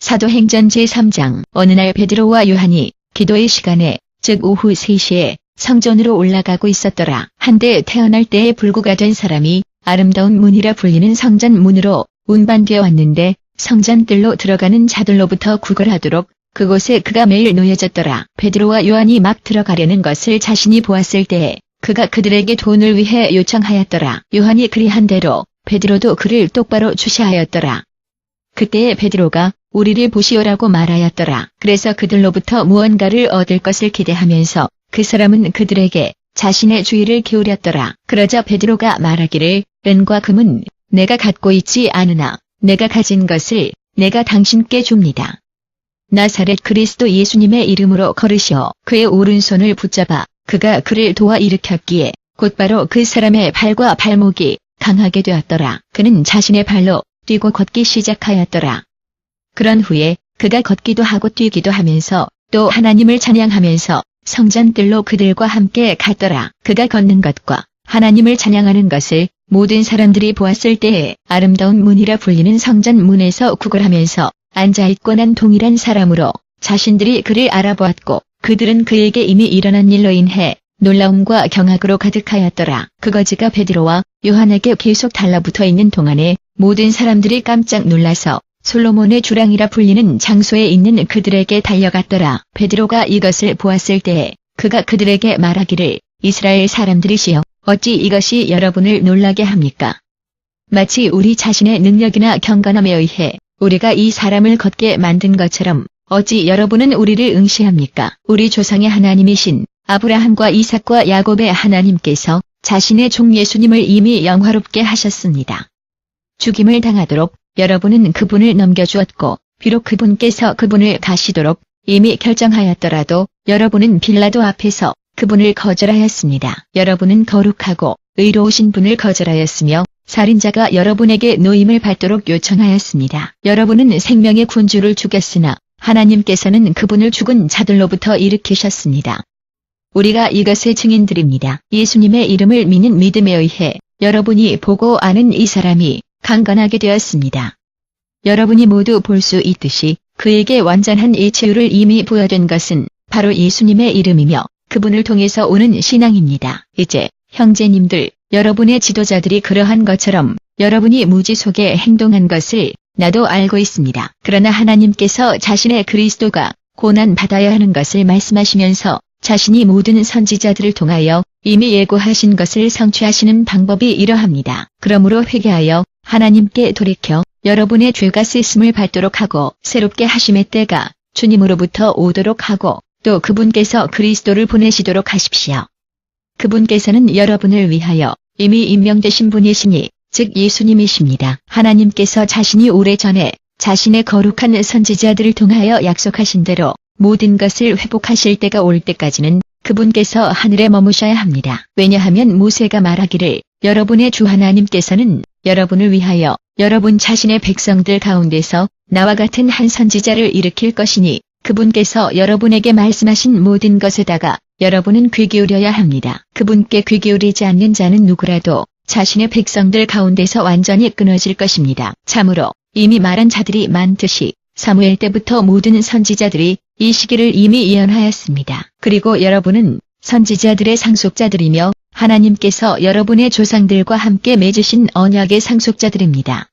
사도행전 제3장. 어느 날 베드로와 요한이 기도의 시간에, 즉 오후 3시에 성전으로 올라가고 있었더라. 한때 태어날 때에 불구가 된 사람이 아름다운 문이라 불리는 성전 문으로 운반되어 왔는데 성전뜰로 들어가는 자들로부터 구걸하도록 그곳에 그가 매일 놓여졌더라. 베드로와 요한이 막 들어가려는 것을 자신이 보았을 때에 그가 그들에게 돈을 위해 요청하였더라. 요한이 그리한 대로 베드로도 그를 똑바로 주시하였더라. 그때에 베드로가 우리를 보시오라고 말하였더라. 그래서 그들로부터 무언가를 얻을 것을 기대하면서 그 사람은 그들에게 자신의 주의를 기울였더라. 그러자 베드로가 말하기를 은과 금은 내가 갖고 있지 않으나 내가 가진 것을 내가 당신께 줍니다. 나사렛 그리스도 예수님의 이름으로 걸으시오. 그의 오른손을 붙잡아 그가 그를 도와 일으켰기에 곧바로 그 사람의 발과 발목이 강하게 되었더라. 그는 자신의 발로 뛰고 걷기 시작하였더라. 그런 후에 그가 걷기도 하고 뛰기도 하면서 또 하나님을 찬양하면서 성전뜰로 그들과 함께 갔더라. 그가 걷는 것과 하나님을 찬양하는 것을 모든 사람들이 보았을 때에 아름다운 문이라 불리는 성전 문에서 구걸하면서 앉아있고 난 동일한 사람으로 자신들이 그를 알아보았고 그들은 그에게 이미 일어난 일로 인해 놀라움과 경악으로 가득하였더라. 그거지가 베드로와 요한에게 계속 달라붙어 있는 동안에 모든 사람들이 깜짝 놀라서 솔로몬의 주랑이라 불리는 장소에 있는 그들에게 달려갔더라. 베드로가 이것을 보았을 때에 그가 그들에게 말하기를 이스라엘 사람들이시여 어찌 이것이 여러분을 놀라게 합니까? 마치 우리 자신의 능력이나 경건함에 의해 우리가 이 사람을 걷게 만든 것처럼 어찌 여러분은 우리를 응시합니까? 우리 조상의 하나님이신 아브라함과 이삭과 야곱의 하나님께서 자신의 종 예수님을 이미 영화롭게 하셨습니다. 죽임을 당하도록 여러분은 그분을 넘겨주었고 비록 그분께서 그분을 가시도록 이미 결정하였더라도 여러분은 빌라도 앞에서 그분을 거절하였습니다. 여러분은 거룩하고 의로우신 분을 거절하였으며 살인자가 여러분에게 노임을 받도록 요청하였습니다. 여러분은 생명의 군주를 죽였으나 하나님께서는 그분을 죽은 자들로부터 일으키셨습니다. 우리가 이것의 증인들입니다. 예수님의 이름을 믿는 믿음에 의해 여러분이 보고 아는 이 사람이 강건하게 되었습니다. 여러분이 모두 볼 수 있듯이 그에게 완전한 이 치유를 이미 부여된 것은 바로 예수님의 이름이며 그분을 통해서 오는 신앙입니다. 이제 형제님들, 여러분의 지도자들이 그러한 것처럼 여러분이 무지 속에 행동한 것을 나도 알고 있습니다. 그러나 하나님께서 자신의 그리스도가 고난 받아야 하는 것을 말씀하시면서 자신이 모든 선지자들을 통하여 이미 예고하신 것을 성취하시는 방법이 이러합니다. 그러므로 회개하여 하나님께 돌이켜 여러분의 죄가 씻음을 받도록 하고 새롭게 하심의 때가 주님으로부터 오도록 하고 또 그분께서 그리스도를 보내시도록 하십시오. 그분께서는 여러분을 위하여 이미 임명되신 분이시니 즉 예수님이십니다. 하나님께서 자신이 오래전에 자신의 거룩한 선지자들을 통하여 약속하신 대로 모든 것을 회복하실 때가 올 때까지는 그분께서 하늘에 머무셔야 합니다. 왜냐하면 모세가 말하기를 여러분의 주 하나님께서는 여러분을 위하여 여러분 자신의 백성들 가운데서 나와 같은 한 선지자를 일으킬 것이니 그분께서 여러분에게 말씀하신 모든 것에다가 여러분은 귀 기울여야 합니다. 그분께 귀 기울이지 않는 자는 누구라도 자신의 백성들 가운데서 완전히 끊어질 것입니다. 참으로 이미 말한 자들이 많듯이 사무엘 때부터 모든 선지자들이 이 시기를 이미 예언하였습니다. 그리고 여러분은 선지자들의 상속자들이며 하나님께서 여러분의 조상들과 함께 맺으신 언약의 상속자들입니다.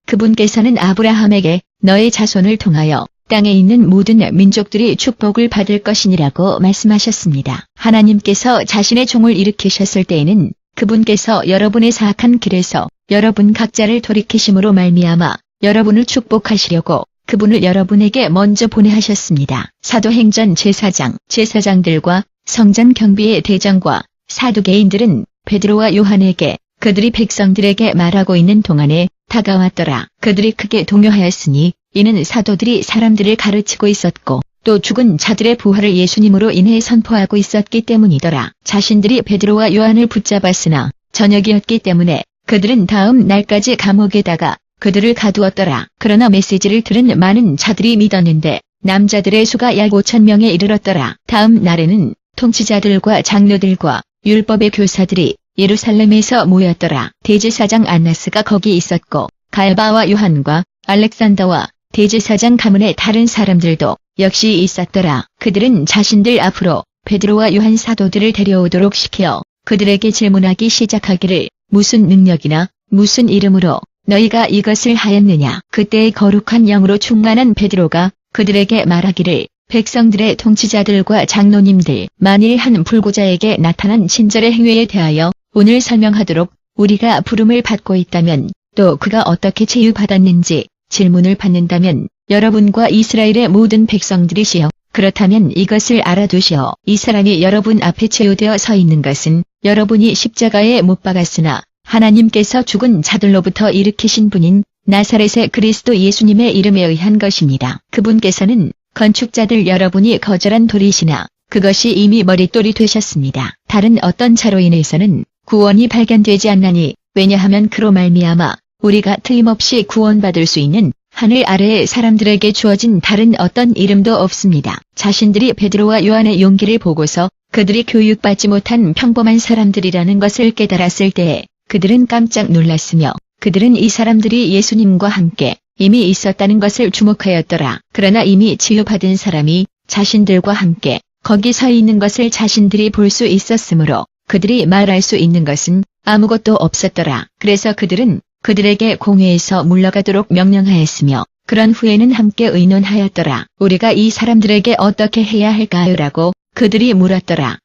그분께서는 아브라함에게 너의 자손을 통하여 땅에 있는 모든 민족들이 축복을 받을 것이니라고 말씀하셨습니다. 하나님께서 자신의 종을 일으키셨을 때에는 그분께서 여러분의 사악한 길에서 여러분 각자를 돌이키심으로 말미암아 여러분을 축복하시려고 그분을 여러분에게 먼저 보내하셨습니다. 사도행전 제4장. 제사장들과 성전 경비의 대장과 사두개인들은 베드로와 요한에게 그들이 백성들에게 말하고 있는 동안에 다가왔더라. 그들이 크게 동요하였으니 이는 사도들이 사람들을 가르치고 있었고 또 죽은 자들의 부활을 예수님으로 인해 선포하고 있었기 때문이더라. 자신들이 베드로와 요한을 붙잡았으나 저녁이었기 때문에 그들은 다음 날까지 감옥에다가 그들을 가두었더라. 그러나 메시지를 들은 많은 자들이 믿었는데 남자들의 수가 약 5,000명에 이르렀더라. 다음 날에는 통치자들과 장로들과 율법의 교사들이 예루살렘에서 모였더라. 대제사장 안나스가 거기 있었고 갈바와 요한과 알렉산더와 대제사장 가문의 다른 사람들도 역시 있었더라. 그들은 자신들 앞으로 베드로와 요한 사도들을 데려오도록 시켜 그들에게 질문하기 시작하기를 무슨 능력이나 무슨 이름으로 너희가 이것을 하였느냐. 그때의 거룩한 영으로 충만한 베드로가 그들에게 말하기를 백성들의 통치자들과 장로님들, 만일 한 불구자에게 나타난 친절의 행위에 대하여 오늘 설명하도록 우리가 부름을 받고 있다면, 또 그가 어떻게 치유받았는지 질문을 받는다면 여러분과 이스라엘의 모든 백성들이시여, 그렇다면 이것을 알아두시오. 이 사람이 여러분 앞에 치유되어 서 있는 것은 여러분이 십자가에 못 박았으나 하나님께서 죽은 자들로부터 일으키신 분인 나사렛의 그리스도 예수님의 이름에 의한 것입니다. 그분께서는 건축자들 여러분이 거절한 돌이시나 그것이 이미 머릿돌이 되셨습니다. 다른 어떤 자로 인해서는 구원이 발견되지 않나니, 왜냐하면 그로 말미암아 우리가 틀림없이 구원받을 수 있는 하늘 아래의 사람들에게 주어진 다른 어떤 이름도 없습니다. 자신들이 베드로와 요한의 용기를 보고서 그들이 교육받지 못한 평범한 사람들이라는 것을 깨달았을 때에 그들은 깜짝 놀랐으며, 그들은 이 사람들이 예수님과 함께 이미 있었다는 것을 주목하였더라. 그러나 이미 치유받은 사람이 자신들과 함께 거기 서 있는 것을 자신들이 볼 수 있었으므로 그들이 말할 수 있는 것은 아무것도 없었더라. 그래서 그들은 그들에게 공회에서 물러가도록 명령하였으며, 그런 후에는 함께 의논하였더라. 우리가 이 사람들에게 어떻게 해야 할까요? 라고 그들이 물었더라.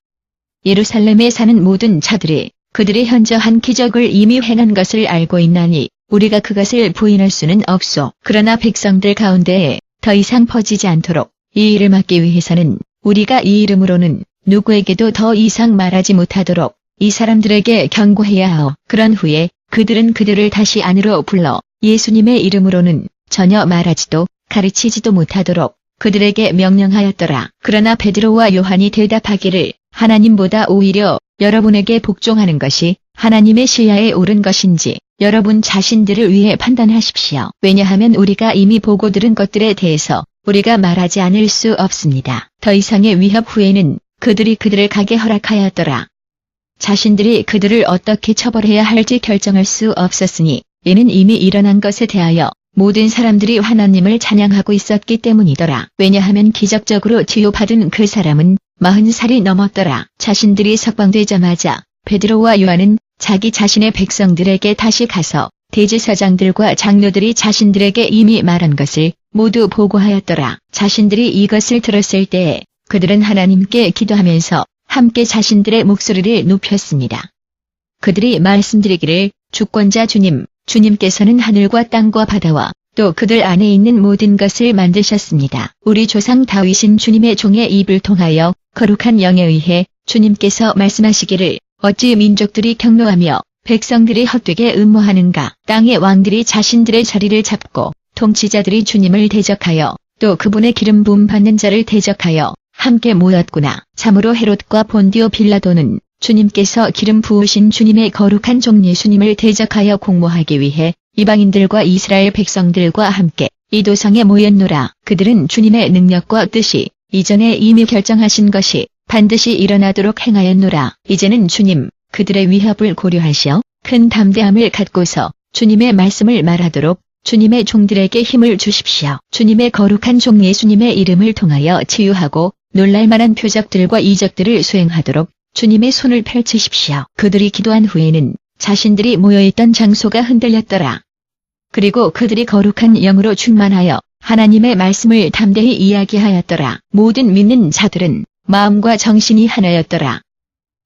예루살렘에 사는 모든 자들이 그들이 현저 한 기적을 이미 행한 것을 알고 있나니 우리가 그것을 부인할 수는 없소. 그러나 백성들 가운데에 더 이상 퍼지지 않도록 이 일을 막기 위해서는 우리가 이 이름으로는 누구에게도 더 이상 말하지 못하도록 이 사람들에게 경고해야 하오. 그런 후에 그들은 그들을 다시 안으로 불러 예수님의 이름으로는 전혀 말하지도 가르치지도 못하도록 그들에게 명령하였더라. 그러나 베드로와 요한이 대답하기를 하나님보다 오히려 여러분에게 복종하는 것이 하나님의 시야에 옳은 것인지 여러분 자신들을 위해 판단하십시오. 왜냐하면 우리가 이미 보고 들은 것들에 대해서 우리가 말하지 않을 수 없습니다. 더 이상의 위협 후에는 그들이 그들을 가게 허락하였더라. 자신들이 그들을 어떻게 처벌해야 할지 결정할 수 없었으니 이는 이미 일어난 것에 대하여 모든 사람들이 하나님을 찬양하고 있었기 때문이더라. 왜냐하면 기적적으로 치유받은 그 사람은 40살이 넘었더라. 자신들이 석방되자마자 베드로와 요한은 자기 자신의 백성들에게 다시 가서 대제사장들과 장로들이 자신들에게 이미 말한 것을 모두 보고하였더라. 자신들이 이것을 들었을 때에 그들은 하나님께 기도하면서 함께 자신들의 목소리를 높였습니다. 그들이 말씀드리기를 주권자 주님, 주님께서는 하늘과 땅과 바다와 또 그들 안에 있는 모든 것을 만드셨습니다. 우리 조상 다윗인 주님의 종의 입을 통하여 거룩한 영에 의해 주님께서 말씀하시기를 어찌 민족들이 경노하며 백성들이 헛되게 음모하는가. 땅의 왕들이 자신들의 자리를 잡고 통치자들이 주님을 대적하여 또 그분의 기름 부음 받는 자를 대적하여 함께 모였구나. 참으로 헤롯과 본디오 빌라도는 주님께서 기름 부으신 주님의 거룩한 종 예수님을 대적하여 공모하기 위해 이방인들과 이스라엘 백성들과 함께 이 도성에 모였노라. 그들은 주님의 능력과 뜻이 이전에 이미 결정하신 것이 반드시 일어나도록 행하였노라. 이제는 주님, 그들의 위협을 고려하시어 큰 담대함을 갖고서 주님의 말씀을 말하도록 주님의 종들에게 힘을 주십시오. 주님의 거룩한 종 예수님의 이름을 통하여 치유하고 놀랄만한 표적들과 이적들을 수행하도록 주님의 손을 펼치십시오. 그들이 기도한 후에는 자신들이 모여있던 장소가 흔들렸더라. 그리고 그들이 거룩한 영으로 충만하여 하나님의 말씀을 담대히 이야기하였더라. 모든 믿는 자들은 마음과 정신이 하나였더라.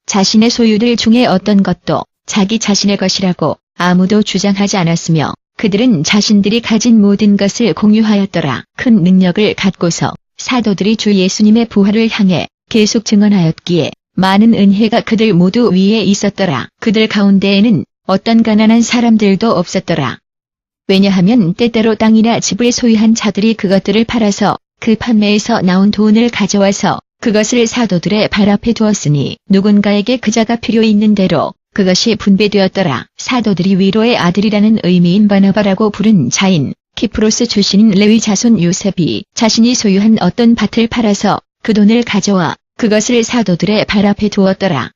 자신의 소유들 중에 어떤 것도 자기 자신의 것이라고 아무도 주장하지 않았으며 그들은 자신들이 가진 모든 것을 공유하였더라. 큰 능력을 갖고서 사도들이 주 예수님의 부활을 향해 계속 증언하였기에 많은 은혜가 그들 모두 위에 있었더라. 그들 가운데에는 어떤 가난한 사람들도 없었더라. 왜냐하면 때때로 땅이나 집을 소유한 자들이 그것들을 팔아서 그 판매에서 나온 돈을 가져와서 그것을 사도들의 발 앞에 두었으니 누군가에게 그자가 필요 있는 대로 그것이 분배되었더라. 사도들이 위로의 아들이라는 의미인 바나바라고 부른 자인 키프로스 출신인 레위 자손 요셉이 자신이 소유한 어떤 밭을 팔아서 그 돈을 가져와 그것을 사도들의 발 앞에 두었더라.